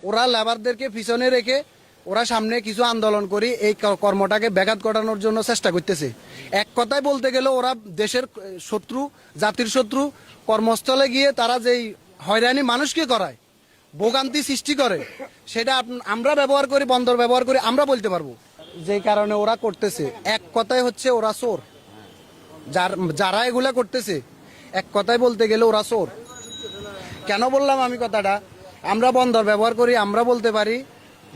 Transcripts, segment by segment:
ওরা লেবারদেরকে পিছনে রেখে ওরা সামনে কিছু আন্দোলন করি এই কর্মটাকে ব্যাঘাত ঘটানোর জন্য চেষ্টা করতেছে। এক কথায় বলতে গেলে ওরা দেশের শত্রু, জাতির শত্রু। কর্মস্থলে গিয়ে তারা যেই হয়রানি মানুষকে করায়, ভোগান্তি সৃষ্টি করে, সেটা আমরা ব্যবহার করি, বন্দর ব্যবহার করি, আমরা বলতে পারবো। যেই কারণে ওরা করতেছে, এক কথায় হচ্ছে ওরা চোর। যারা এগুলা করতেছে এক কথায় বলতে গেলে ওরা চোর। কেন বললাম আমি কথাটা? আমরা বন্দর ব্যবহার করি, আমরা বলতে পারি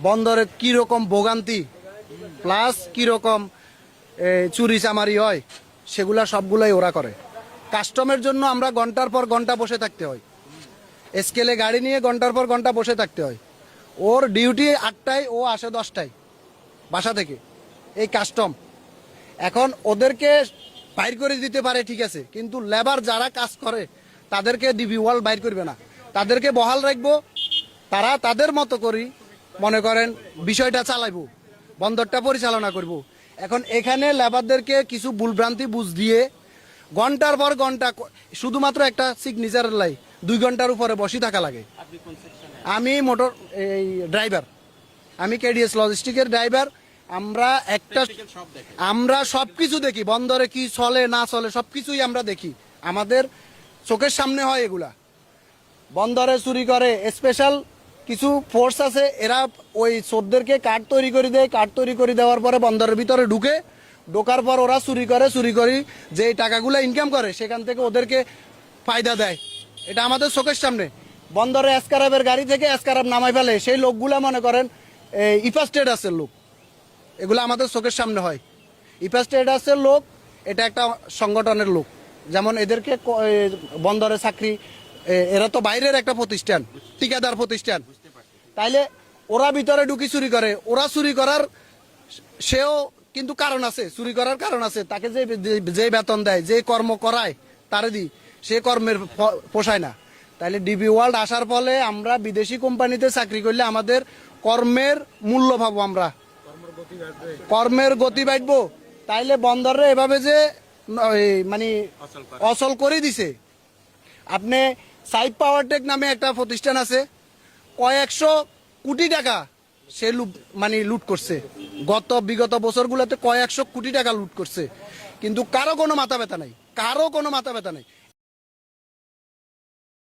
বন্দরে কি রকম ভোগান্তি প্লাস কি রকম চুরি চামারি হয়, সেগুলা সবগুলাই ওরা করে। কাস্টমের জন্য আমরা ঘন্টার পর ঘন্টা বসে থাকতে হয়, স্কেলে গাড়ি নিয়ে ঘন্টার পর ঘন্টা বসে থাকতে হয়। ওর ডিউটি 8টায়, ও আসে 10টায় বাসা থেকে। এই কাস্টম এখন ওদেরকে বাইর করে দিতে পারে, ঠিক আছে, কিন্তু লেবার যারা কাজ করে তাদেরকে ডিবি ওয়ার্ল্ড বাইর করবে না, তাদেরকে বহাল রাখবো। তারা তাদের মতো করি মনে করেন বিষয়টা চালাইবো, বন্দরটা পরিচালনা করব। এখন এখানে লেবারদেরকে কিছু ভুলভ্রান্তি বুঝ দিয়ে ঘন্টার পর ঘন্টা শুধুমাত্র একটা সিগনেচারের লাই 2 ঘন্টার উপরে বসে থাকা লাগে। আমি মোটর এই ড্রাইভার, আমি কেডিএস লজিস্টিকের ড্রাইভার। আমরা সবকিছু দেখি, বন্দরে কি চলে না চলে সবকিছুই আমরা দেখি, আমাদের চোখের সামনে হয় এগুলা। বন্দরে চুরি করে স্পেশাল কিছু ফোর্স আছে, এরা ওই চোরদেরকে কার্ড তৈরি করে দেয়, কার্ড তৈরি করে দেওয়ার পরে বন্দরের ভিতরে ঢোকার পর ওরা চুরি করি যে টাকাগুলো ইনকাম করে সেখান থেকে ওদেরকে ফায়দা দেয়। এটা আমাদের চোখের সামনে। বন্দরে এসকারাবের গাড়ি থেকে এসকারাব নামাই ফেলে, সেই লোকগুলা মনে করেন ইফা স্টেটাসের লোক। এগুলো আমাদের চোখের সামনে হয়। ইফা স্টেটাসের লোক, এটা একটা সংগঠনের লোক। যেমন এদেরকে বন্দরে চাকরি, এরা তো বাইরের একটা প্রতিষ্ঠান, ঠিকাদার প্রতিষ্ঠান। তাইলে ওরা ভিতরে ঢুকি চুরি করে, ওরা চুরি করার সেও কিন্তু কারণ আছে, চুরি করার কারণ আছে। তাকে যে বেতন দেয়, যে কর্ম করায় তারে দি, সে কর্মের পোষায় না। তাইলে ডিবি ওয়ার্ল্ড আসার ফলে আমরা বিদেশি কোম্পানিতে চাকরি করলে আমাদের কর্মের মূল্য পাবো, আমরা কর্মের গতি বাড়বো। তাইলে বন্দরে এভাবে যে মানে অচল করে দিছে। আপনি সাইড পাওয়ারটেক নামে একটা প্রতিষ্ঠান আছে, কয়েকশো কোটি টাকা সে লুট করছে। বিগত বছরগুলোতে কয়েকশো কোটি টাকা লুট করছে, কিন্তু কারো কোনো মাথা ব্যথা নাই, কারো কোনো মাথা ব্যথা নাই।